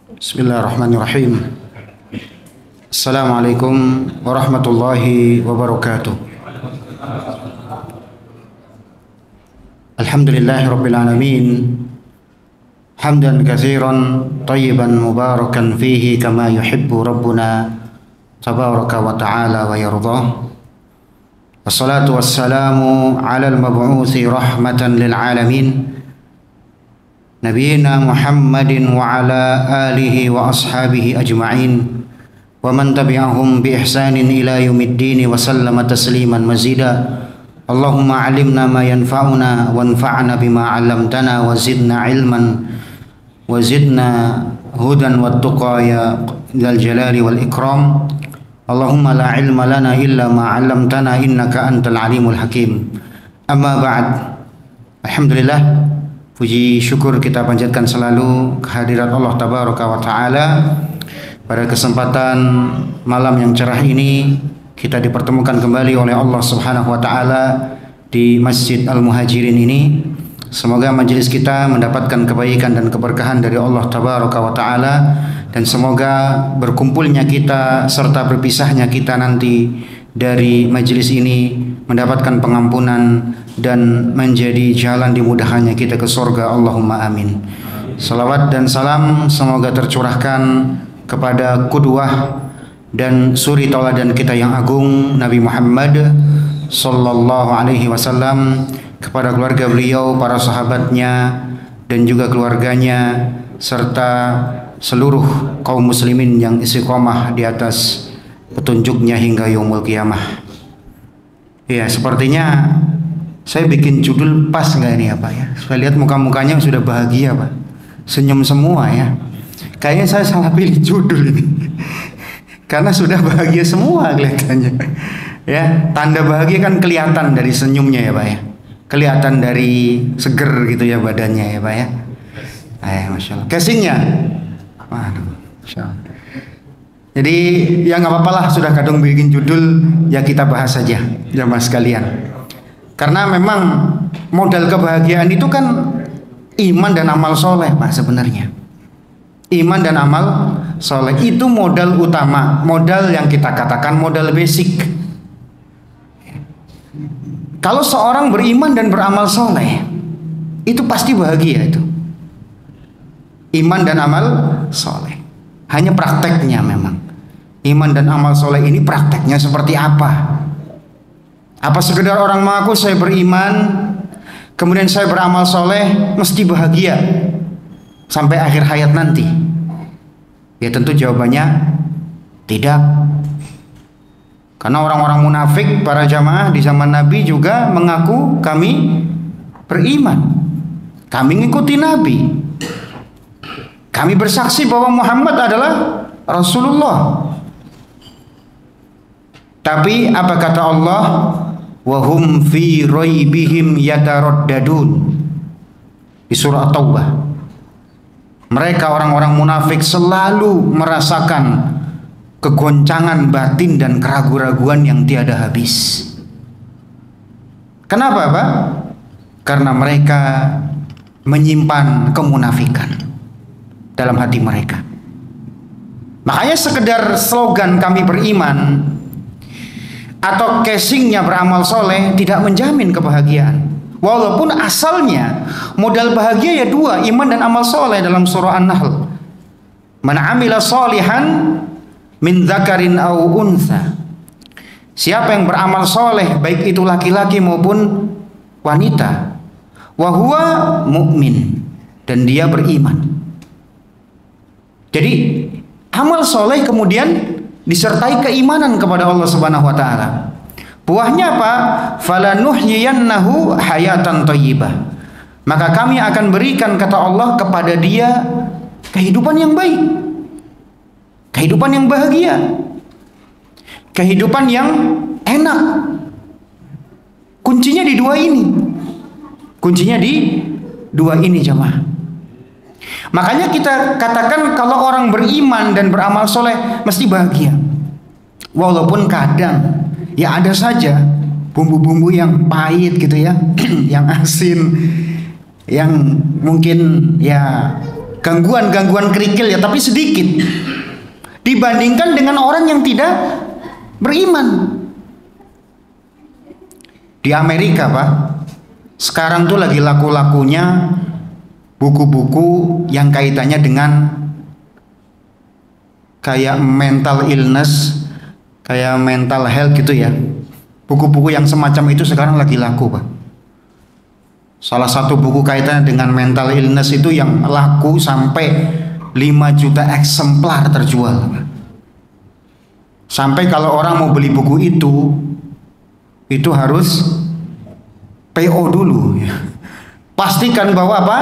Bismillahirrahmanirrahim. Assalamualaikum warahmatullahi wabarakatuh. Alhamdulillahirabbil alamin. Hamdan katsiran thayyiban mubarakan fihi kama yuhibbu rabbuna tabaraka wa ta'ala wa yardah. Wassalatu wassalamu ala al-mab'uthi rahmatan lil alamin. Nabiyyina Muhammadin wa ala alihi wa ashabihi ajma'in wa man tabi'ahum bi ihsanin ila yaumiddin wa sallama tasliman mazida. Allahumma 'allimna ma yanfa'una wanfa'na bima 'allamtana wa zidna ilman wa zidna hudan wa tuqa ya dzal jalali wal ikram. Allahumma la ilma lana illa ma 'allamtana innaka antal alimul hakim. Amma ba'd. Alhamdulillah, puji syukur kita panjatkan selalu kehadirat Allah Tabaraka wa Ta'ala. Pada kesempatan malam yang cerah ini, kita dipertemukan kembali oleh Allah Subhanahu wa Ta'ala di Masjid Al-Muhajirin ini. Semoga majelis kita mendapatkan kebaikan dan keberkahan dari Allah Tabaraka wa Ta'ala, dan semoga berkumpulnya kita serta berpisahnya kita nanti dari majelis ini mendapatkan pengampunan dan menjadi jalan dimudahkannya kita ke surga. Allahumma amin. Salawat dan salam semoga tercurahkan kepada qudwah dan suri tauladan kita yang agung, Nabi Muhammad sallallahu alaihi wasallam, kepada keluarga beliau, para sahabatnya dan juga keluarganya, serta seluruh kaum muslimin yang istiqomah di atas petunjuknya hingga yaumul qiyamah. Ya, sepertinya saya bikin judul pas nggak ini ya Pak ya? Saya lihat muka-mukanya sudah bahagia Pak, senyum semua ya. Kayaknya saya salah pilih judul ini, karena sudah bahagia semua kelihatannya. Ya, tanda bahagia kan kelihatan dari senyumnya ya Pak ya, kelihatan dari seger gitu ya badannya ya Pak ya. Masya Allah. Casingnya, waduh, Masya Allah. Jadi ya nggak apa-apa lah, sudah kadung bikin judul ya kita bahas saja jamaah sekalian. Karena memang modal kebahagiaan itu kan iman dan amal soleh Pak sebenarnya. Iman dan amal soleh itu modal utama, modal yang kita katakan modal basic. Kalau seorang beriman dan beramal soleh, itu pasti bahagia itu. Iman dan amal soleh. Hanya prakteknya memang. Iman dan amal soleh ini prakteknya seperti apa? Apa sekedar orang mengaku saya beriman, kemudian saya beramal soleh, mesti bahagia sampai akhir hayat nanti? Ya tentu jawabannya tidak. Karena orang-orang munafik, para jamaah di zaman Nabi juga mengaku kami beriman, kami ngikuti Nabi, kami bersaksi bahwa Muhammad adalah Rasulullah. Tapi apa kata Allah? Wahum fi raibihim yataraddadun. Di surah At-Taubah. Mereka orang-orang munafik selalu merasakan kegoncangan batin dan keraguan-raguan yang tiada habis. Kenapa Pak? Karena mereka menyimpan kemunafikan dalam hati mereka. Makanya sekedar slogan kami beriman atau casingnya beramal soleh tidak menjamin kebahagiaan. Walaupun asalnya modal bahagia ya dua, iman dan amal soleh dalam surah An-Nahl. Man amila solihan min dzakarin aw untha. Siapa yang beramal soleh, baik itu laki-laki maupun wanita, wa huwa mu'min, dan dia beriman. Jadi amal soleh kemudian disertai keimanan kepada Allah Subhanahu wa Ta'ala. Buahnya apa? Falanuhyiyannahu hayatan thayyibah. Maka kami akan berikan, kata Allah, kepada dia kehidupan yang baik, kehidupan yang bahagia, kehidupan yang enak. Kuncinya di dua ini. Kuncinya di dua ini jemaah. Makanya kita katakan kalau orang beriman dan beramal soleh mesti bahagia. Walaupun kadang ya ada saja bumbu-bumbu yang pahit gitu ya, yang asin, yang mungkin ya gangguan-gangguan kerikil ya, tapi sedikit dibandingkan dengan orang yang tidak beriman. Di Amerika Pak, sekarang tuh lagi laku-lakunya buku-buku yang kaitannya dengan kayak mental illness, kayak mental health gitu ya. Buku-buku yang semacam itu sekarang lagi laku Pak. Salah satu buku kaitannya dengan mental illness itu yang laku sampai 5 juta eksemplar terjual Pak. Sampai kalau orang mau beli buku itu harus PO dulu ya. Pastikan bahwa apa?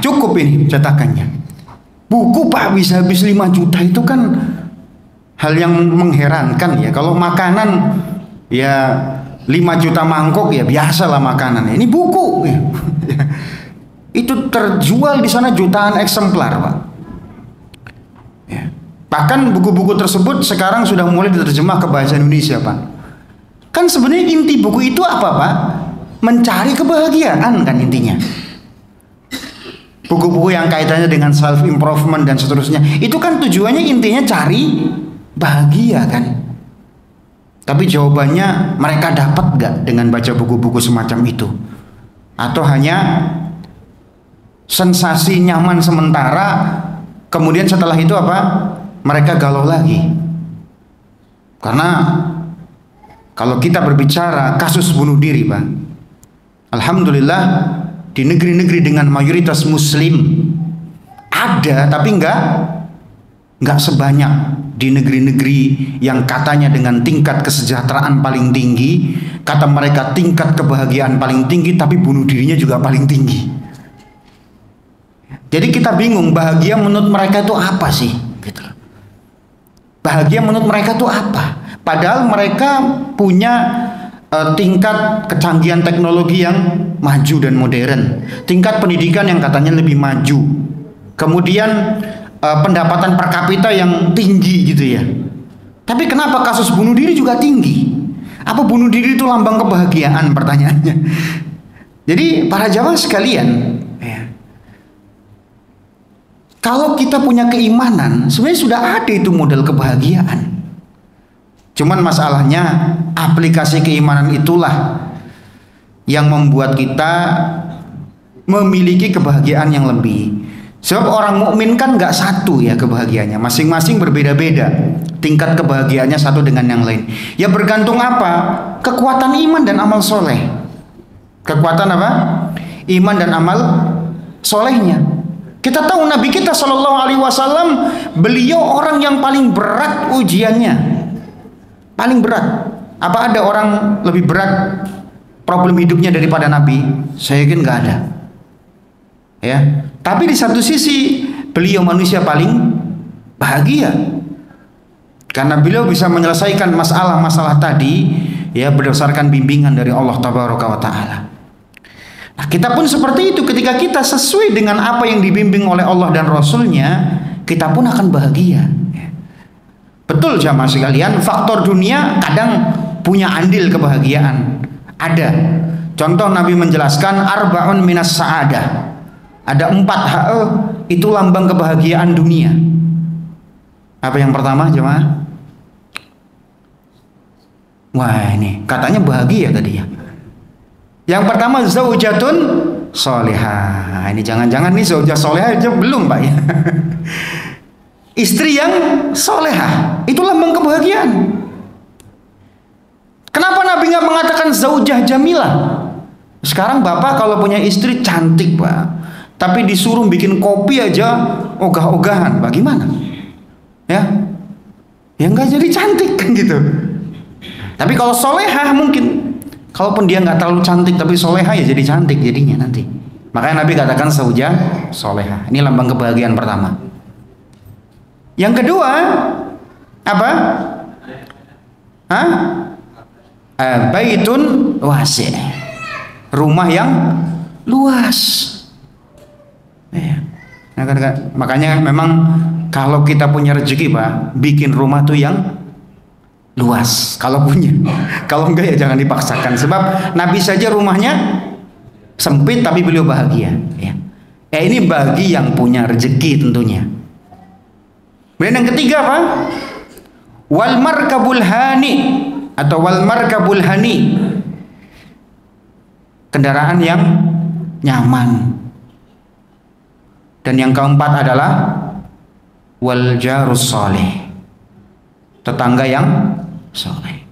Cukup ini cetakannya. Buku Pak bisa habis 5 juta, itu kan hal yang mengherankan ya. Kalau makanan ya 5 juta mangkok ya biasalah makanan. Ini buku ya. Itu terjual di sana jutaan eksemplar Pak. Ya. Bahkan buku-buku tersebut sekarang sudah mulai diterjemah ke bahasa Indonesia Pak. Kan sebenarnya inti buku itu apa Pak? Mencari kebahagiaan kan intinya. Buku-buku yang kaitannya dengan self improvement dan seterusnya, itu kan tujuannya intinya cari bahagia kan. Tapi jawabannya, mereka dapat gak dengan baca buku-buku semacam itu? Atau hanya sensasi nyaman sementara, kemudian setelah itu apa? Mereka galau lagi. Karena kalau kita berbicara kasus bunuh diri Pak, alhamdulillah di negeri-negeri dengan mayoritas muslim ada, tapi enggak sebanyak di negeri-negeri yang katanya dengan tingkat kesejahteraan paling tinggi, kata mereka tingkat kebahagiaan paling tinggi, tapi bunuh dirinya juga paling tinggi. Jadi kita bingung, bahagia menurut mereka itu apa sih? Gitu. Bahagia menurut mereka itu apa? Padahal mereka punya tingkat kecanggihan teknologi yang maju dan modern, tingkat pendidikan yang katanya lebih maju, kemudian pendapatan per kapita yang tinggi gitu ya. Tapi kenapa kasus bunuh diri juga tinggi? Apa bunuh diri itu lambang kebahagiaan, pertanyaannya? Jadi para jamaah sekalian ya, kalau kita punya keimanan, sebenarnya sudah ada itu model kebahagiaan. Cuman masalahnya aplikasi keimanan itulah yang membuat kita memiliki kebahagiaan yang lebih. Sebab orang mukmin kan nggak satu ya kebahagiaannya, masing-masing berbeda-beda tingkat kebahagiaannya satu dengan yang lain. Ya bergantung apa? Kekuatan iman dan amal soleh. Kekuatan apa? Iman dan amal solehnya. Kita tahu Nabi kita Shallallahu Alaihi Wasallam, beliau orang yang paling berat ujiannya. Paling berat. Apa ada orang lebih berat problem hidupnya daripada Nabi? Saya yakin nggak ada. Ya. Tapi di satu sisi beliau manusia paling bahagia karena beliau bisa menyelesaikan masalah-masalah tadi ya berdasarkan bimbingan dari Allah Tabaraka wa Ta'ala. Nah, kita pun seperti itu, ketika kita sesuai dengan apa yang dibimbing oleh Allah dan Rasulnya, kita pun akan bahagia. Betul jamaah sekalian, faktor dunia kadang punya andil kebahagiaan. Ada. Contoh Nabi menjelaskan arba'un minas sa'adah. Ada 4 hal itu lambang kebahagiaan dunia. Apa yang pertama jemaah? Wah ini katanya bahagia tadi ya. Yang pertama zaujatun solihah. Ini jangan-jangan nih zaujah solihah aja belum Pak ya. Istri yang solehah itu lambang kebahagiaan. Kenapa Nabi nggak mengatakan zaujah jamilah? Sekarang bapak kalau punya istri cantik Pak, tapi disuruh bikin kopi aja ogah-ogahan, bagaimana? Ya nggak jadi cantik kan gitu. Tapi kalau solehah mungkin, kalaupun dia nggak terlalu cantik tapi solehah ya jadi cantik jadinya nanti. Makanya Nabi katakan zaujah solehah. Ini lambang kebahagiaan pertama. Yang kedua apa? Baitun wasi', rumah yang luas. Ya. Makanya memang kalau kita punya rezeki Pak, bikin rumah tuh yang luas kalau punya. Kalau enggak ya jangan dipaksakan. Sebab Nabi saja rumahnya sempit tapi beliau bahagia. Ya. Ya ini bagi yang punya rezeki tentunya. Kemudian yang ketiga apa? Wal markabul hani atau wal markabul hani, kendaraan yang nyaman. Dan yang keempat adalah wal jarus saleh, tetangga yang saleh.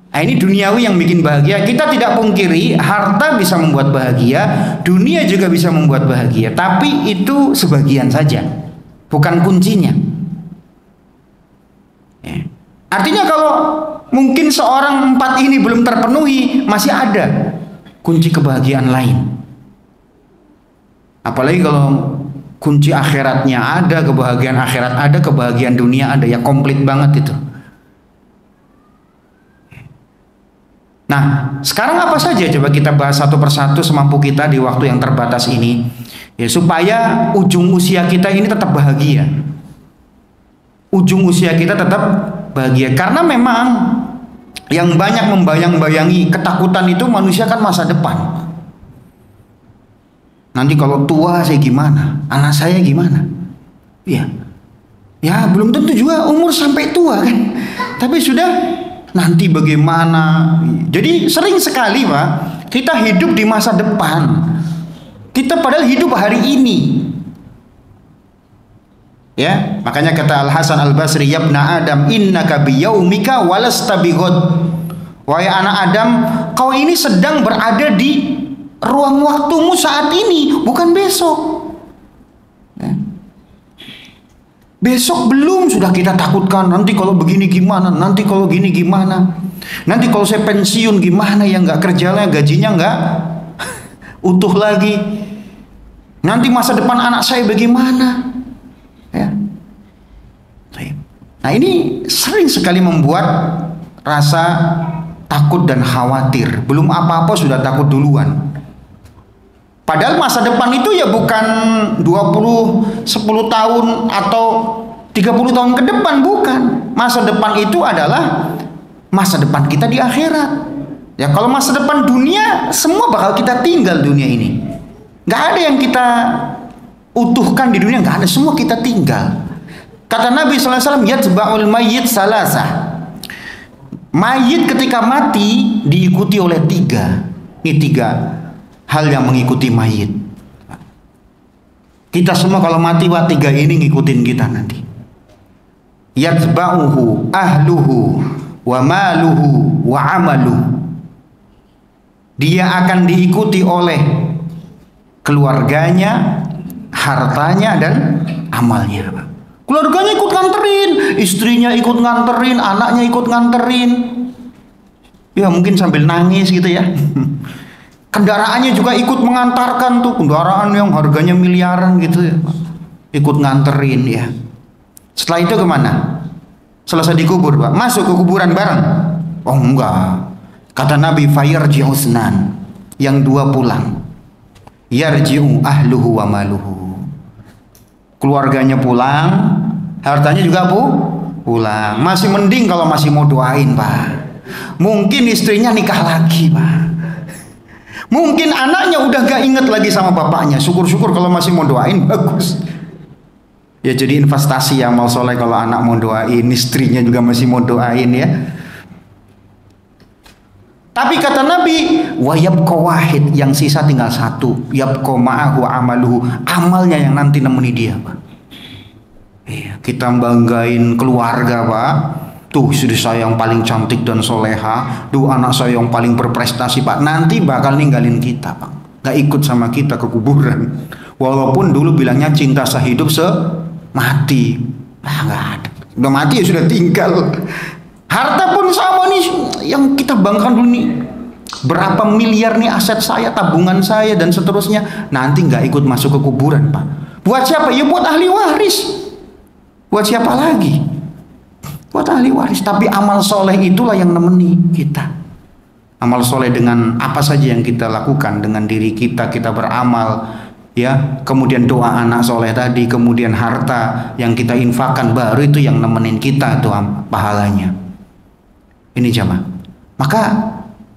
Nah, ini duniawi yang bikin bahagia. Kita tidak pungkiri harta bisa membuat bahagia, dunia juga bisa membuat bahagia, tapi itu sebagian saja, bukan kuncinya. Ya. Artinya kalau mungkin seorang 4 ini belum terpenuhi, masih ada kunci kebahagiaan lain. Apalagi kalau kunci akhiratnya ada, kebahagiaan akhirat ada, kebahagiaan dunia ada, ya komplit banget itu. Nah, sekarang apa saja coba kita bahas satu persatu semampu kita di waktu yang terbatas ini, ya, supaya ujung usia kita ini tetap bahagia. Ujung usia kita tetap bahagia, karena memang yang banyak membayang-bayangi ketakutan itu manusia kan masa depan. Nanti kalau tua saya gimana? Anak saya gimana? Ya, ya belum tentu juga umur sampai tua kan. Tapi sudah nanti bagaimana? Jadi sering sekali Pak, kita hidup di masa depan. Kita padahal hidup hari ini. Ya, makanya kata Al Hasan Al Basri, "Yabna Adam, innaka biyaumika walasta bighad." Wahai anak Adam, kau ini sedang berada di ruang waktumu saat ini, bukan besok. Ya. Besok belum sudah kita takutkan, nanti kalau begini gimana, nanti kalau gini gimana, nanti kalau saya pensiun gimana, ya nggak kerja lagi, gajinya nggak utuh lagi, nanti masa depan anak saya bagaimana, ya. Nah ini sering sekali membuat rasa takut dan khawatir, belum apa-apa sudah takut duluan. Padahal masa depan itu ya bukan 10 tahun atau 30 tahun ke depan, bukan. Masa depan itu adalah masa depan kita di akhirat. Ya kalau masa depan dunia, semua bakal kita tinggal dunia ini. Gak ada yang kita utuhkan di dunia, gak ada, semua kita tinggal. Kata Nabi SAW, yatba'ul mayyit salasah. Mayit ketika mati diikuti oleh 3. Ini 3 hal yang mengikuti mayit. Kita semua kalau mati, Pak, 3 ini ngikutin kita nanti. Yatba'uhu ahluhu wa maluhu wa amaluhu. Dia akan diikuti oleh keluarganya, hartanya, dan amalnya, Pak. Keluarganya ikut nganterin, istrinya ikut nganterin, anaknya ikut nganterin. Ya mungkin sambil nangis gitu ya. Kendaraannya juga ikut mengantarkan tuh, kendaraan yang harganya miliaran gitu ya, ikut nganterin ya. Setelah itu kemana? Selesai dikubur, Pak, masuk ke kuburan bareng? Oh enggak. Kata Nabi, fayarji'u usnan, yang 2 pulang. Yarji'u ahluhu wa maluhu. Keluarganya pulang, hartanya juga pulang. Masih mending kalau masih mau doain, Pak. Mungkin istrinya nikah lagi, Pak. Mungkin anaknya udah gak inget lagi sama bapaknya. Syukur-syukur kalau masih mau doain, bagus. Ya jadi investasi amal soleh kalau anak mau doain, istrinya juga masih mau doain ya. Tapi kata Nabi, wa yabqa wahid, yang sisa tinggal 1. Yabqa ma'ahu amaluhu, amalnya yang nanti nemeni dia, Pak. Iya, kita banggain keluarga, Pak. Tuh istri saya yang paling cantik dan soleha, tuh anak saya yang paling berprestasi, Pak. Nanti bakal ninggalin kita, Pak. Gak ikut sama kita ke kuburan. Walaupun dulu bilangnya cinta sehidup semati. Nah, gak ada. Udah mati ya sudah tinggal. Harta pun sama nih, yang kita banggakan dulu nih. Berapa miliar nih aset saya, tabungan saya, dan seterusnya. Nanti gak ikut masuk ke kuburan, Pak. Buat siapa? Ya buat ahli waris. Buat siapa lagi? Buat ahli waris. Tapi amal soleh itulah yang nemeni kita. Amal soleh dengan apa saja yang kita lakukan, dengan diri kita, kita beramal, ya. Kemudian doa anak soleh tadi, kemudian harta yang kita infakkan, baru itu yang nemenin kita tuh pahalanya. Ini jamaah. Maka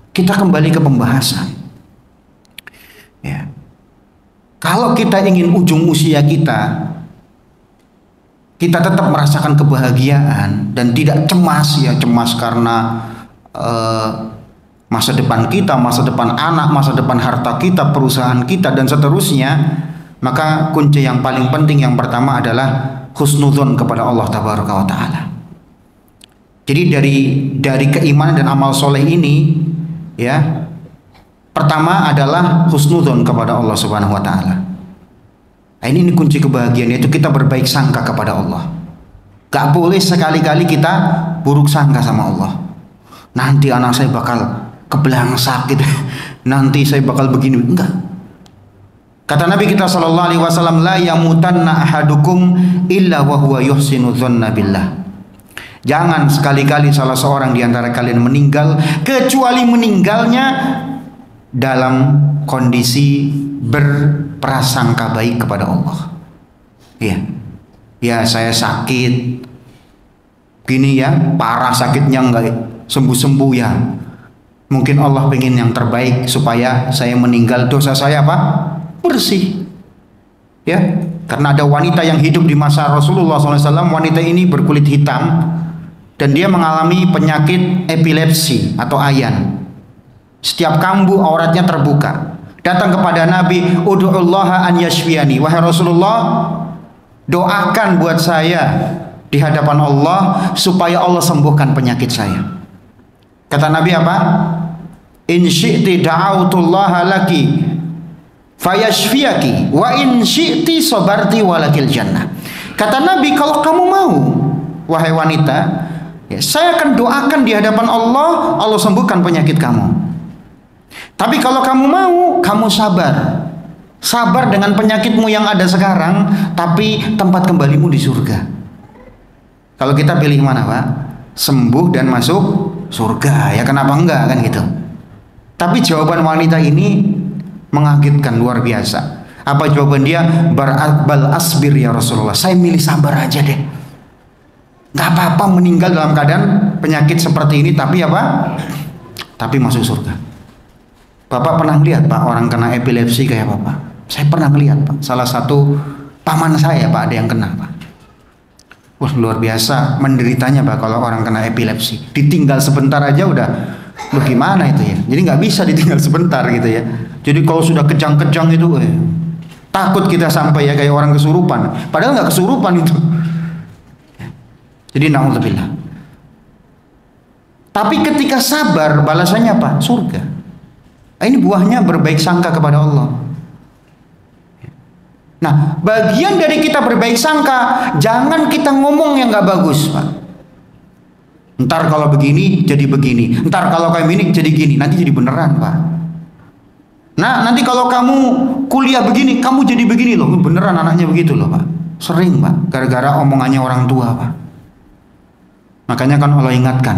kita kembali ke pembahasan. Ya. Kalau kita ingin ujung usia kita tetap merasakan kebahagiaan dan tidak cemas karena masa depan kita, masa depan anak, masa depan harta kita, perusahaan kita dan seterusnya, maka kunci yang paling penting yang pertama adalah husnudzon kepada Allah Tabaraka wa Ta'ala. Jadi dari keimanan dan amal soleh ini, ya, pertama adalah husnudzon kepada Allah Subhanahu wa Ta'ala. Nah, ini kunci kebahagiaan, yaitu kita berbaik sangka kepada Allah. Gak boleh sekali-kali kita buruk sangka sama Allah. Nanti anak saya bakal kebelangsak gitu. Nanti saya bakal begini. Enggak. Kata Nabi kita sallallahu alaihi wasallam, la yamutanna ahadukum illa wa huwa yuhsinu dzanna billah. Jangan sekali-kali salah seorang di antara kalian meninggal kecuali meninggalnya dalam kondisi berprasangka baik kepada Allah. Iya. Ya, saya sakit. Gini ya, parah sakitnya enggak sembuh-sembuh ya. Mungkin Allah pengen yang terbaik supaya saya meninggal dosa saya apa? Bersih. Ya, karena ada wanita yang hidup di masa Rasulullah SAW. Wanita ini berkulit hitam dan dia mengalami penyakit epilepsi atau ayan. Setiap kambuh auratnya terbuka. Datang kepada Nabi, ud'ullaha an yashfiyani. Wahai Rasulullah, doakan buat saya di hadapan Allah supaya Allah sembuhkan penyakit saya. Kata Nabi apa? In syi'ti da'autullaha laki fayashfiyaki wa in syi'ti sabarti walakil jannah. Kata Nabi, kalau kamu mau, wahai wanita, ya, saya akan doakan di hadapan Allah, Allah sembuhkan penyakit kamu. Tapi kalau kamu mau, kamu sabar. Sabar dengan penyakitmu yang ada sekarang, tapi tempat kembalimu di surga. Kalau kita pilih mana, Pak? Sembuh dan masuk surga, ya kenapa enggak kan gitu. Tapi jawaban wanita ini mengagetkan luar biasa. Apa jawaban dia? Bal asbir ya Rasulullah, saya milih sabar aja deh. Gak apa-apa meninggal dalam keadaan penyakit seperti ini, tapi apa? Tapi masuk surga. Bapak pernah lihat Pak orang kena epilepsi kayak Bapak? Saya pernah lihat Pak, salah satu paman saya Pak ada yang kena Pak. Wah luar biasa menderitanya Pak kalau orang kena epilepsi. Ditinggal sebentar aja udah, loh gimana itu ya? Jadi nggak bisa ditinggal sebentar gitu ya. Jadi kalau sudah kejang-kejang itu, takut kita sampai ya kayak orang kesurupan. Padahal nggak kesurupan itu. Jadi na'udzubillah. Tapi ketika sabar balasannya apa? Surga. Ini buahnya berbaik sangka kepada Allah. Nah, bagian dari kita berbaik sangka, jangan kita ngomong yang nggak bagus, Pak. Ntar kalau begini jadi begini, ntar kalau kayak ini jadi gini, nanti jadi beneran, Pak. Nah, nanti kalau kamu kuliah begini, kamu jadi begini loh, beneran anaknya begitu loh, Pak. Sering, Pak, gara-gara omongannya orang tua, Pak. Makanya kan Allah ingatkan,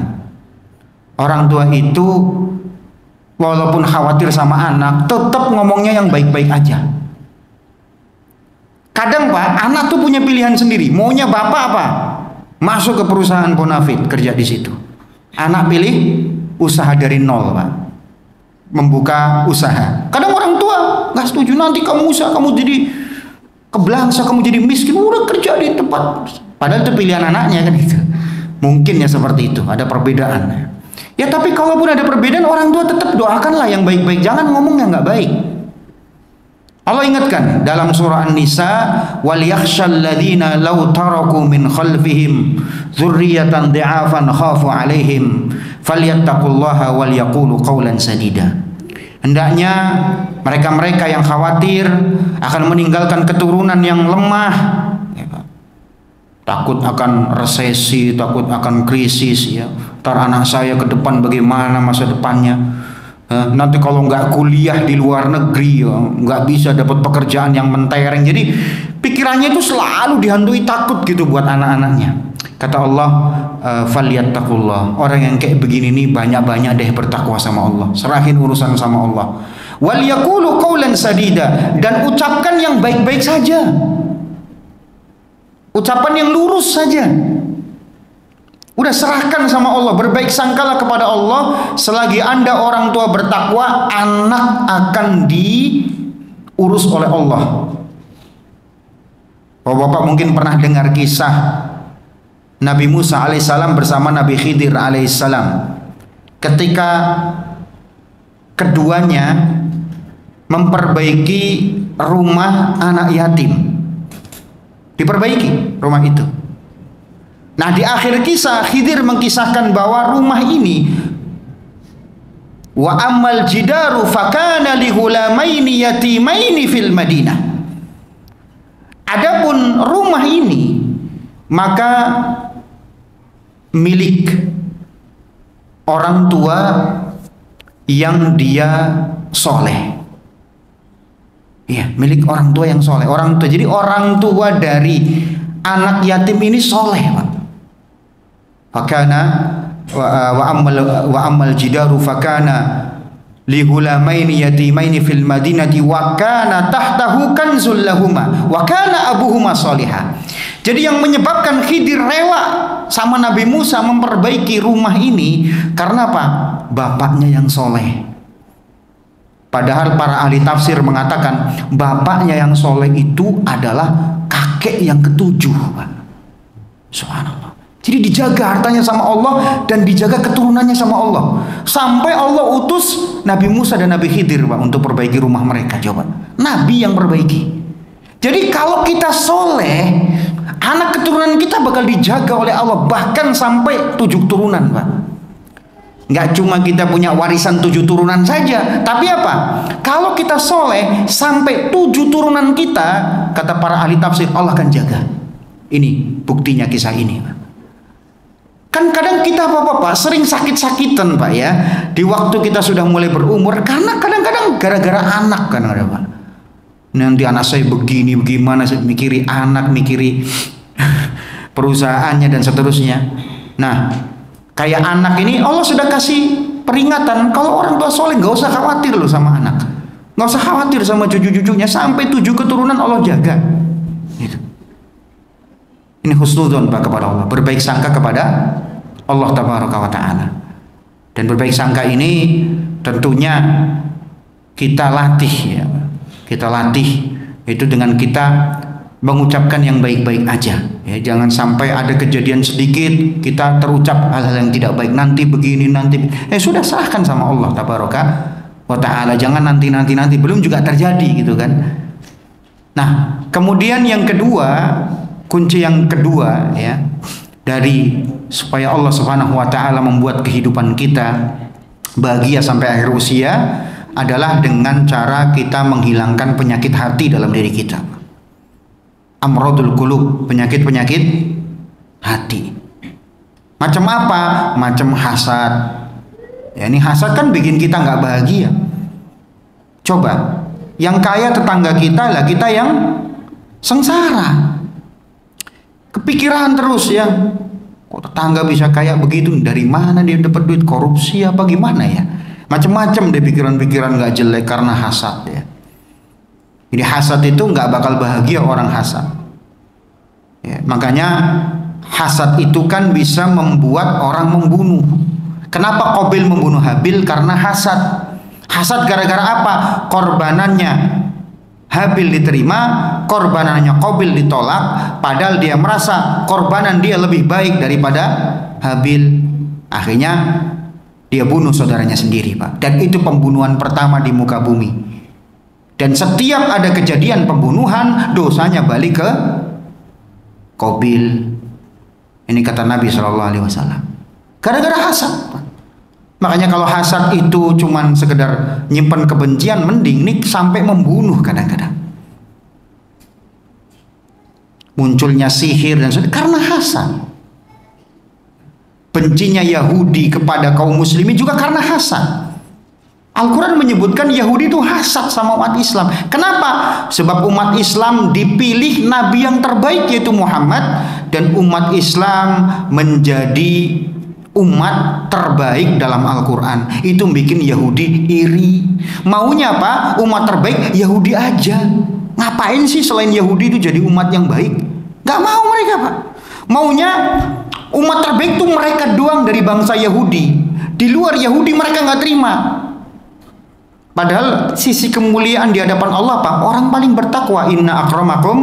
orang tua itu walaupun khawatir sama anak, tetap ngomongnya yang baik-baik aja. Kadang Pak, anak tuh punya pilihan sendiri. Maunya bapak apa? Masuk ke perusahaan bonafit, kerja di situ. Anak pilih usaha dari nol Pak, membuka usaha. Kadang orang tua nggak setuju, nanti kamu usaha, kamu jadi kebelangsa, kamu jadi miskin, udah kerja di tempat. Padahal itu pilihan anaknya kan gitu. Mungkin ya seperti itu, ada perbedaan. Ya tapi kalaupun ada perbedaan, orang tua tetap doakanlah yang baik-baik, jangan ngomong yang nggak baik. Allah ingatkan dalam surah An-Nisa, wal yakhshal ladzina law taraku min khalfihim dzurriyyatan dhi'afan khafu 'alaihim falyattaqullaha wal yaqulu qawlan sadida. Hendaknya mereka-mereka yang khawatir akan meninggalkan keturunan yang lemah, takut akan resesi, takut akan krisis ya. Ntar anak saya ke depan bagaimana masa depannya? Nanti kalau nggak kuliah di luar negeri ya, nggak bisa dapat pekerjaan yang mentereng. Jadi pikirannya itu selalu dihantui takut gitu buat anak-anaknya. Kata Allah, falyattaqullah. Orang yang kayak begini nih banyak-banyak deh bertakwa sama Allah, serahin urusan sama Allah. Wal yaqulu qawlan sadida, dan ucapkan yang baik-baik saja, ucapan yang lurus saja. Udah serahkan sama Allah, berbaik sangkalah kepada Allah. Selagi Anda orang tua bertakwa, anak akan diurus oleh Allah. Bapak mungkin pernah dengar kisah Nabi Musa alaihissalam bersama Nabi Khidir alaihissalam ketika keduanya memperbaiki rumah anak yatim. Diperbaiki rumah itu. Nah, di akhir kisah Khidir mengisahkan bahwa rumah ini wa ammal jidaru fakana li ghulamaini yatimaini fil Madinah. Adapun rumah ini maka milik orang tua yang dia soleh. Iya, milik orang tua yang soleh. Orang tua, jadi orang tua dari anak yatim ini soleh, Pak. Fakana wa ammal jidaru fakana li ghulamaini yatimaini fil madinati wa kana tahtahu kanzul lahuma wa kana abuhuma sholihah. Jadi yang menyebabkan Khidir rela sama Nabi Musa memperbaiki rumah ini karena apa? Bapaknya yang soleh. Padahal para ahli tafsir mengatakan bapaknya yang soleh itu adalah kakek yang ketujuh, Pak. Subhanallah. Jadi dijaga hartanya sama Allah dan dijaga keturunannya sama Allah. Sampai Allah utus Nabi Musa dan Nabi Khidir, Pak, untuk perbaiki rumah mereka. Coba, Nabi yang perbaiki. Jadi kalau kita soleh, anak keturunan kita bakal dijaga oleh Allah, bahkan sampai 7 turunan, Pak. Nggak cuma kita punya warisan 7 turunan saja, tapi apa? Kalau kita soleh sampai 7 turunan kita, kata para ahli tafsir, Allah akan jaga. Ini buktinya kisah ini, Pak. Kan kadang kita Bapak sering sakit-sakitan, Pak, ya, di waktu kita sudah mulai berumur, karena kadang-kadang gara-gara anak kan ada, Pak. Nanti anak saya begini, bagaimana, saya mikiri anak, mikiri perusahaannya dan seterusnya. Nah, kayak anak ini Allah sudah kasih peringatan, kalau orang tua soleh nggak usah khawatir loh sama anak, nggak usah khawatir sama cucu-cucunya, sampai 7 keturunan Allah jaga. Gitu. Ini husnudzon, Pak, kepada Allah, berbaik sangka kepada Allah tabaraka wa ta'ala. Dan berbaik sangka ini tentunya kita latih, ya. Kita latih itu dengan kita mengucapkan yang baik-baik aja, ya. Jangan sampai ada kejadian sedikit kita terucap hal-hal yang tidak baik, nanti begini, nanti sudah serahkan sama Allah tabaraka wa ta'ala. Jangan nanti belum juga terjadi, gitu kan. Nah, kemudian yang kedua, kunci yang kedua, ya, dari supaya Allah Subhanahu wa ta'ala membuat kehidupan kita bahagia sampai akhir usia adalah dengan cara kita menghilangkan penyakit hati dalam diri kita. Amradul qulub, penyakit-penyakit hati. Macam apa? Macam hasad. Ya, ini hasad kan bikin kita nggak bahagia. Coba, yang kaya tetangga kita lah, kita yang sengsara. Kepikiran terus, ya, kok tetangga bisa kaya begitu, dari mana dia dapat duit, korupsi apa gimana, ya, macam-macam deh pikiran-pikiran nggak jelek karena hasad, ya. Jadi hasad itu nggak bakal bahagia orang hasad, ya. Makanya hasad itu kan bisa membuat orang membunuh. Kenapa Qabil membunuh Habil? Karena hasad. Hasad gara-gara apa? Korbanannya Habil diterima, korbanannya Qabil ditolak, padahal dia merasa korbanan dia lebih baik daripada Habil. Akhirnya dia bunuh saudaranya sendiri, Pak. Dan itu pembunuhan pertama di muka bumi. Dan setiap ada kejadian pembunuhan, dosanya balik ke Qabil. Ini kata Nabi SAW. Gara-gara hasad, Pak. Makanya kalau hasad itu cuman sekedar nyimpen kebencian, mending nih sampai membunuh kadang-kadang. Munculnya sihir dan sebagainya karena hasad. Bencinya Yahudi kepada kaum muslimin juga karena hasad. Al-Quran menyebutkan Yahudi itu hasad sama umat Islam. Kenapa? Sebab umat Islam dipilih Nabi yang terbaik yaitu Muhammad, dan umat Islam menjadi umat terbaik dalam Al-Quran. Itu bikin Yahudi iri. Maunya apa? Umat terbaik Yahudi aja. Ngapain sih selain Yahudi itu jadi umat yang baik? Gak mau mereka, Pak. Maunya umat terbaik itu mereka doang dari bangsa Yahudi. Di luar Yahudi mereka gak terima. Padahal sisi kemuliaan di hadapan Allah Pak, orang paling bertakwa, inna akramakum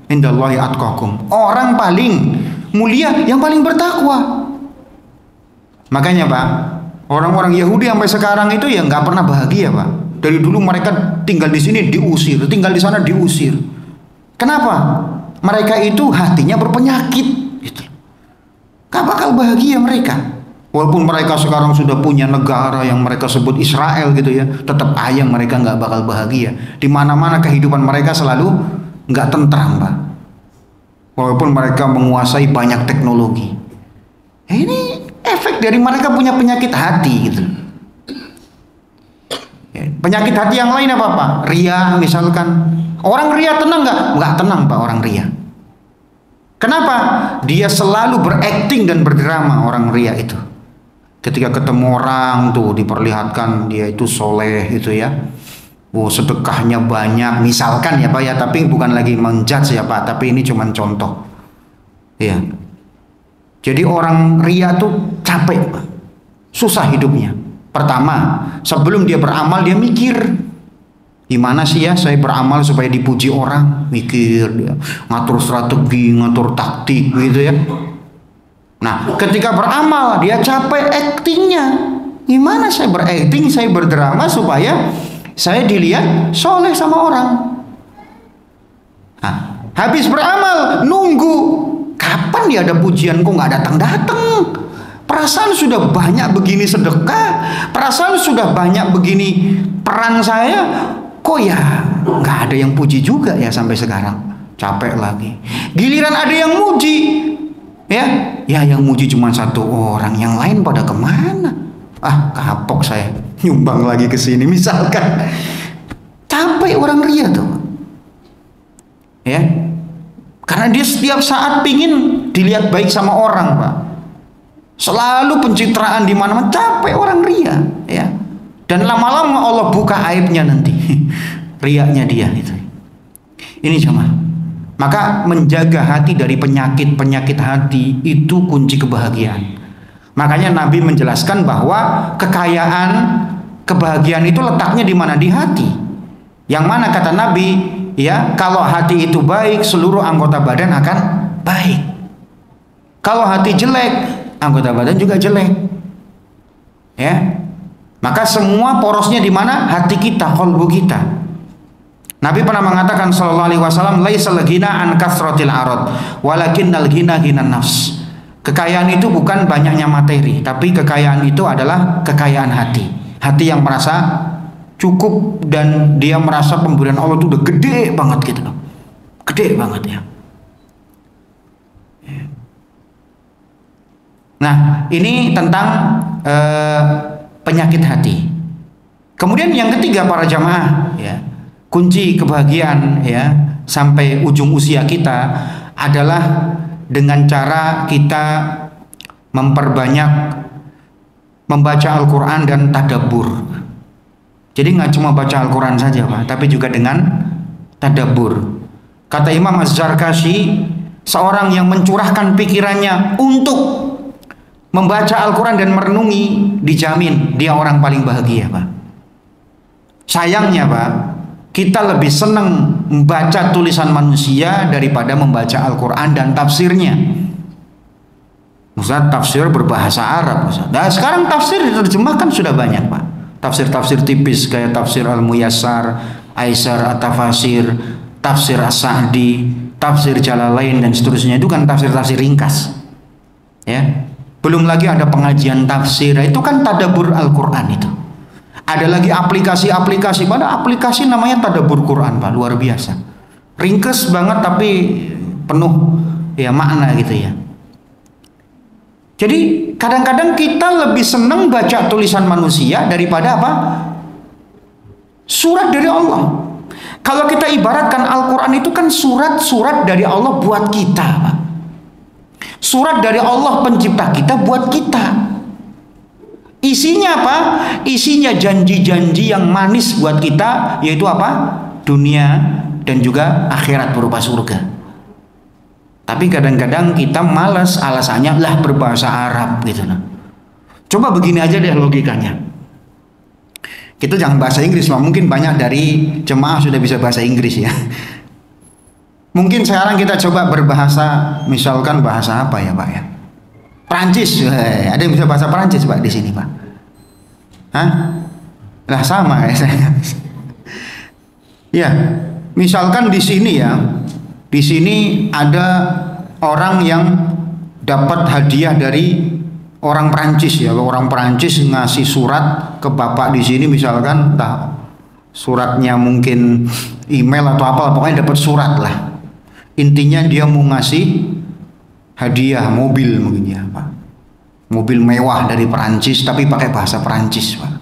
indallahi atqakum. Orang paling mulia yang paling bertakwa. Makanya Pak, orang-orang Yahudi sampai sekarang itu ya nggak pernah bahagia Pak. Dari dulu mereka tinggal di sini diusir, tinggal di sana diusir. Kenapa? Mereka itu hatinya berpenyakit. Gitu. Gak bakal bahagia mereka. Walaupun mereka sekarang sudah punya negara yang mereka sebut Israel gitu ya, tetap aja mereka nggak bakal bahagia. Di mana-mana kehidupan mereka selalu nggak tentram, Pak. Walaupun mereka menguasai banyak teknologi. Ini efek dari mereka punya penyakit hati gitu. Penyakit hati yang lain apa Pak? Ria misalkan. Orang ria tenang nggak? Nggak tenang Pak orang ria. Kenapa? Dia selalu berakting dan berdrama orang ria itu. Ketika ketemu orang tuh diperlihatkan dia itu soleh itu ya. Sedekahnya banyak misalkan ya Pak ya, tapi bukan lagi menjudge ya Pak, tapi ini cuma contoh. Ya. Jadi orang ria tuh capek Pak. Susah hidupnya. Pertama, sebelum dia beramal dia mikir, gimana sih ya saya beramal supaya dipuji orang, mikir dia, ngatur strategi, ngatur taktik gitu ya. Nah, ketika beramal dia capek aktingnya. Gimana saya berakting, saya berdrama supaya saya dilihat soleh sama orang. Nah, habis beramal nunggu kapan dia ada pujian, kok nggak datang-datang. Perasaan sudah banyak begini sedekah, perasaan sudah banyak begini peran saya, kok ya nggak ada yang puji juga ya sampai sekarang. Capek lagi. Giliran ada yang muji, ya yang muji cuma satu orang, yang lain pada kemana? Kapok saya, nyumbang lagi ke sini misalkan. Capek orang ria tuh, ya, karena dia setiap saat pingin dilihat baik sama orang Pak. Selalu pencitraan di mana-mana, capek orang ria, ya. Dan lama-lama Allah buka aibnya nanti, riaknya dia itu. Ini cuma. Maka menjaga hati dari penyakit-penyakit hati itu kunci kebahagiaan. Makanya Nabi menjelaskan bahwa kebahagiaan itu letaknya di mana? Di hati. Yang mana kata Nabi, ya, kalau hati itu baik, seluruh anggota badan akan baik. Kalau hati jelek, anggota badan juga jelek. Ya. Maka semua porosnya di mana? Hati kita, qalbu kita. Nabi pernah mengatakan sallallahu alaihi wasallam, laisal ghina an kasratil arad, walakinnal ghina ghinan nafs. Kekayaan itu bukan banyaknya materi, tapi kekayaan itu adalah kekayaan hati. Hati yang merasa cukup dan dia merasa pemberian Allah itu udah gede banget gitu. Gede banget ya. Nah, ini tentang penyakit hati. Kemudian yang ketiga para jamaah, ya, kunci kebahagiaan ya sampai ujung usia kita adalah dengan cara kita memperbanyak membaca Al-Quran dan tadabbur. Jadi nggak cuma baca Al-Quran saja Pak, tapi juga dengan tadabbur. Kata Imam Az-Zarkashi, seorang yang mencurahkan pikirannya untuk membaca Al-Quran dan merenungi, dijamin dia orang paling bahagia Pak. Sayangnya Pak, kita lebih senang membaca tulisan manusia daripada membaca Al-Quran dan tafsirnya. Ustaz, tafsir berbahasa Arab Ustaz. Nah, sekarang tafsir diterjemahkan sudah banyak Pak. Tafsir-tafsir tipis kayak tafsir Al-Muyassar, Aisar At-Tafasir, tafsir As-Sa'di, tafsir Jalalain dan seterusnya, itu kan tafsir-tafsir ringkas. Ya. Belum lagi ada pengajian tafsir, itu kan tadabbur Al-Quran itu. Ada lagi aplikasi-aplikasi, pada aplikasi namanya tadabbur Quran Pak, luar biasa. Ringkes banget tapi penuh ya makna gitu ya. Jadi kadang-kadang kita lebih senang baca tulisan manusia daripada apa? Surat dari Allah. Kalau kita ibaratkan Al-Quran itu kan surat-surat dari Allah buat kita Pak. Surat dari Allah pencipta kita buat kita. Isinya apa? Isinya janji-janji yang manis buat kita, yaitu apa? Dunia dan juga akhirat berupa surga. Tapi kadang-kadang kita malas, alasannya lah berbahasa Arab gitu. Coba begini aja deh logikanya. Kita jangan bahasa Inggris, Pak. Mungkin banyak dari jemaah sudah bisa bahasa Inggris ya. Mungkin sekarang kita coba berbahasa, misalkan bahasa apa ya Pak ya? Prancis. Ada yang bisa bahasa Prancis Pak di sini Pak? Hah? Lah sama ya saya. Ya, misalkan di sini ya, di sini ada orang yang dapat hadiah dari orang Prancis ya. Orang Prancis ngasih surat ke bapak di sini misalkan, entah suratnya mungkin email atau apa, pokoknya dapat surat lah. Intinya dia mau ngasih hadiah mobil mungkin ya Pak. Mobil mewah dari Prancis tapi pakai bahasa Prancis Pak.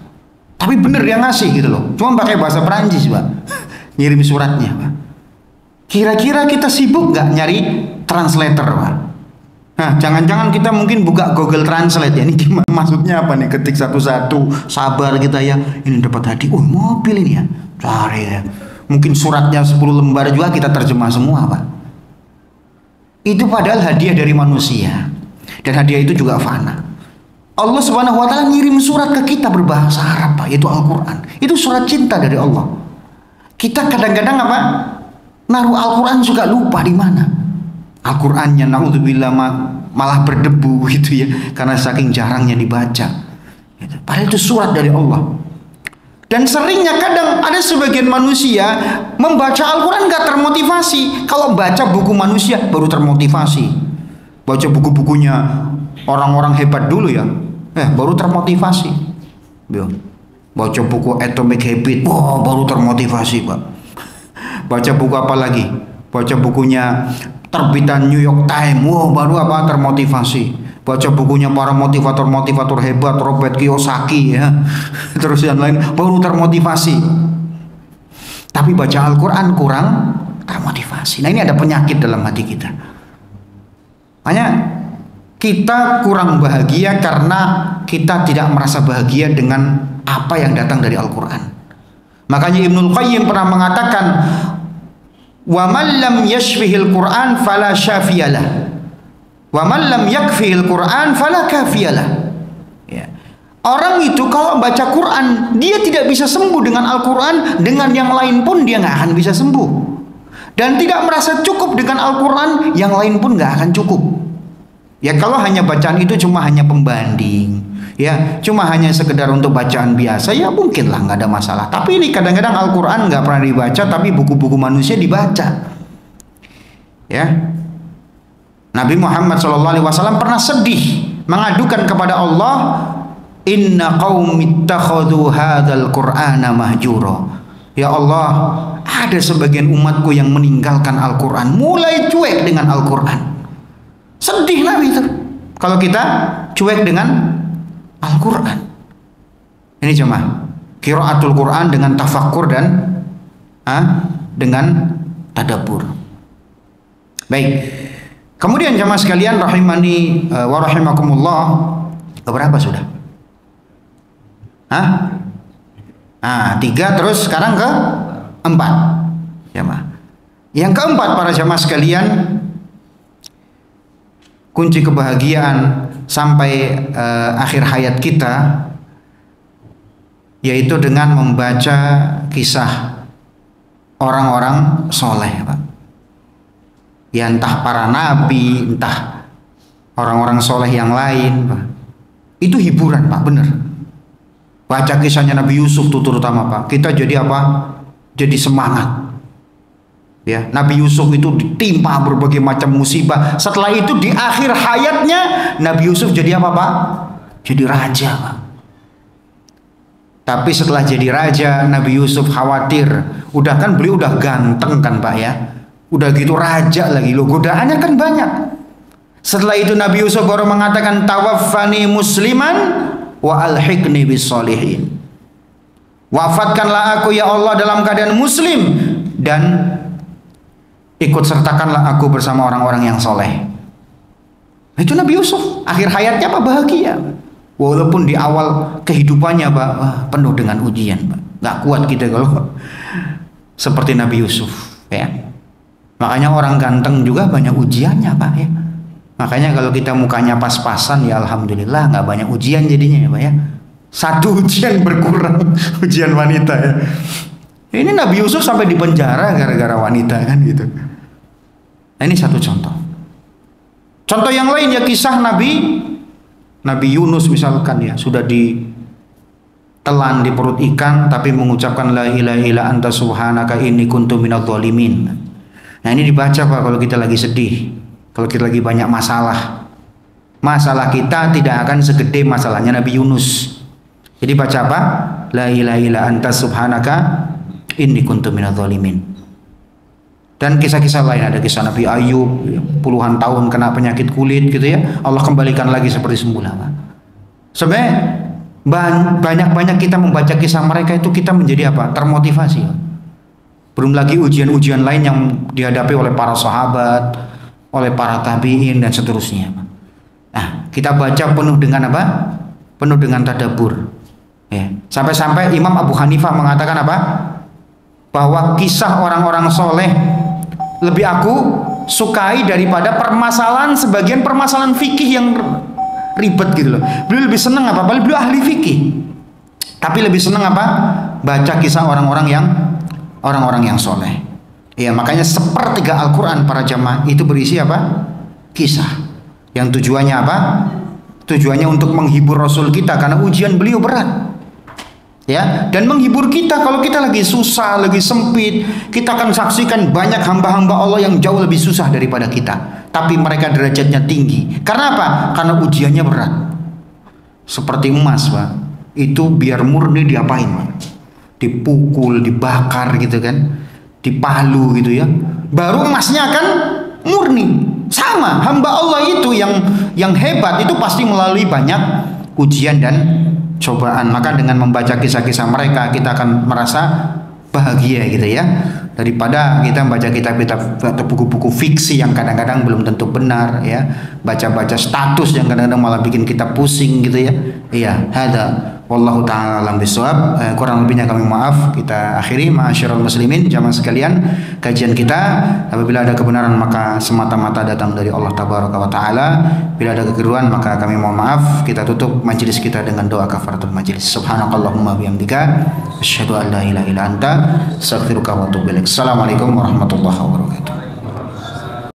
Tapi bener dia ngasih gitu loh. Cuma pakai bahasa Prancis Pak. Ngirim suratnya Pak. Kira-kira kita sibuk nggak nyari translator Pak? Nah, jangan-jangan kita mungkin buka Google Translate ya. Ini gimana maksudnya apa nih? Ketik satu-satu, sabar kita ya. Ini dapat hadiah, oh mobil ini ya. Cari ya. Mungkin suratnya 10 lembar juga kita terjemah semua, Pak. Itu padahal hadiah dari manusia. Dan hadiah itu juga fana. Allah Subhanahu wa taala ngirim surat ke kita berbahasa Arab, Pak, yaitu Al-Qur'an. Itu surat cinta dari Allah. Kita kadang-kadang apa? Naruh Al-Qur'an juga lupa di mana. Al-Qur'annya naudzubillah malah berdebu gitu ya, karena saking jarangnya dibaca. Padahal itu surat dari Allah. Dan seringnya kadang ada sebagian manusia membaca Al-Quran gak termotivasi. Kalau baca buku manusia baru termotivasi. Baca buku-bukunya orang-orang hebat dulu ya, baru termotivasi. Baca buku Atomic Habit, baru termotivasi Pak. Baca buku apa lagi? Baca bukunya terbitan New York Times, baru apa termotivasi. Baca bukunya para motivator-motivator hebat, Robert Kiyosaki ya, terus yang lain, baru termotivasi. Tapi baca Al-Quran kurang termotivasi. Nah ini ada penyakit dalam hati kita. Makanya kita kurang bahagia karena kita tidak merasa bahagia dengan apa yang datang dari Al-Quran. Makanya Ibnul Qayyim pernah mengatakan, wa man lam yashfihil Qur'an fala syafiyalah, wa man lam yakfihil Qur'an fala kafiyalah. Ya. Orang itu kalau baca Quran dia tidak bisa sembuh dengan Al-Quran, dengan yang lain pun dia nggak akan bisa sembuh, dan tidak merasa cukup dengan Al-Quran, yang lain pun nggak akan cukup. Ya kalau hanya bacaan itu cuma hanya pembanding, ya cuma hanya sekedar untuk bacaan biasa, ya mungkin lah nggak ada masalah. Tapi ini kadang-kadang Al-Quran nggak pernah dibaca, tapi buku-buku manusia dibaca. Ya, Nabi Muhammad SAW pernah sedih mengadukan kepada Allah, inna qaumi ittakhadhu hadzal qur'ana mahjura. Ya Allah, ada sebagian umatku yang meninggalkan Al-Quran, mulai cuek dengan Al-Quran. Sedih Nabi itu kalau kita cuek dengan Al-Quran. Ini cuma qiraatul Quran dengan tafakkur dan dengan tadabbur. Baik. Kemudian jamaah sekalian rahimani wa rahimakumullah, keberapa sudah? 3, terus sekarang ke 4 jamaah. Yang keempat para jamaah sekalian, kunci kebahagiaan sampai akhir hayat kita yaitu dengan membaca kisah orang-orang soleh Pak. Ya entah para nabi, entah orang-orang soleh yang lain Pak. Itu hiburan Pak, bener. Baca kisahnya Nabi Yusuf tuh terutama Pak, kita jadi apa? Jadi semangat. Ya, Nabi Yusuf itu ditimpa berbagai macam musibah. Setelah itu di akhir hayatnya Nabi Yusuf jadi apa Pak? Jadi raja Pak. Tapi setelah jadi raja, Nabi Yusuf khawatir. Udah kan beliau udah ganteng kan Pak ya, udah gitu raja lagi, loh godaannya kan banyak. Setelah itu Nabi Yusuf baru mengatakan, tawaffani musliman wa alhiqni bis solihin. Wafatkanlah aku ya Allah dalam keadaan muslim, dan ikut sertakanlah aku bersama orang-orang yang soleh. Itu Nabi Yusuf akhir hayatnya Pak bahagia, walaupun di awal kehidupannya Pak penuh dengan ujian Pak. Gak kuat kita kalau seperti Nabi Yusuf ya. Makanya orang ganteng juga banyak ujiannya Pak ya. Makanya kalau kita mukanya pas-pasan ya alhamdulillah, nggak banyak ujian jadinya ya Pak ya. Satu ujian berkurang, ujian wanita ya. Ini Nabi Yusuf sampai di penjara gara-gara wanita kan gitu. Nah, ini satu contoh. Contoh yang lain ya kisah Nabi Yunus misalkan ya, sudah ditelan di perut ikan tapi mengucapkan la ilaha illa anta subhanaka inni kuntu minadh dhalimin. Nah, ini dibaca Pak kalau kita lagi sedih, kalau kita lagi banyak masalah. Masalah kita tidak akan segede masalahnya Nabi Yunus. Jadi baca apa? La ilaha illa anta subhanaka inni kuntu minadh dhalimin. Dan kisah-kisah lain, ada kisah Nabi Ayub puluhan tahun kena penyakit kulit gitu ya, Allah kembalikan lagi seperti semula. Sebenarnya banyak-banyak kita membaca kisah mereka itu kita menjadi apa? Termotivasi. Belum lagi ujian-ujian lain yang dihadapi oleh para sahabat, oleh para tabi'in dan seterusnya. Nah, kita baca penuh dengan apa? Penuh dengan tadabbur. Ya. Sampai-sampai Imam Abu Hanifah mengatakan apa? Bahwa kisah orang-orang soleh lebih aku sukai daripada sebagian permasalahan fikih yang ribet gitu loh. Beliau lebih senang apa? Beliau ahli fikih, tapi lebih senang apa? Baca kisah orang-orang yang soleh. Ya, makanya sepertiga Al-Quran para jamaah itu berisi apa? Kisah. Yang tujuannya apa? Tujuannya untuk menghibur Rasul kita karena ujian beliau berat. Ya, dan menghibur kita kalau kita lagi susah, lagi sempit. Kita akan saksikan banyak hamba-hamba Allah yang jauh lebih susah daripada kita, tapi mereka derajatnya tinggi. Karena apa? Karena ujiannya berat. Seperti emas Pak, itu biar murni diapain Pak? Dipukul, dibakar gitu kan, dipalu gitu ya, baru emasnya akan murni. Sama hamba Allah itu yang hebat itu pasti melalui banyak ujian dan cobaan. Maka dengan membaca kisah-kisah mereka kita akan merasa bahagia gitu ya, daripada kita membaca kitab-kitab atau buku-buku fiksi yang kadang-kadang belum tentu benar ya, baca-baca status yang kadang-kadang malah bikin kita pusing gitu ya. Iya, hada wallahu taala alam bisawab. Kurang lebihnya kami maaf. Kita akhiri ma'asyiral muslimin jamaah sekalian kajian kita. Apabila ada kebenaran maka semata-mata datang dari Allah tabaraka wa taala. Bila ada kekeliruan maka kami mohon maaf. Kita tutup majelis kita dengan doa kafaratul majelis. Subhanakallahumma bihamdika asyhadu an la ilaha illa anta astaghfiruka wa atubu ilaik. Assalamualaikum warahmatullahi wabarakatuh.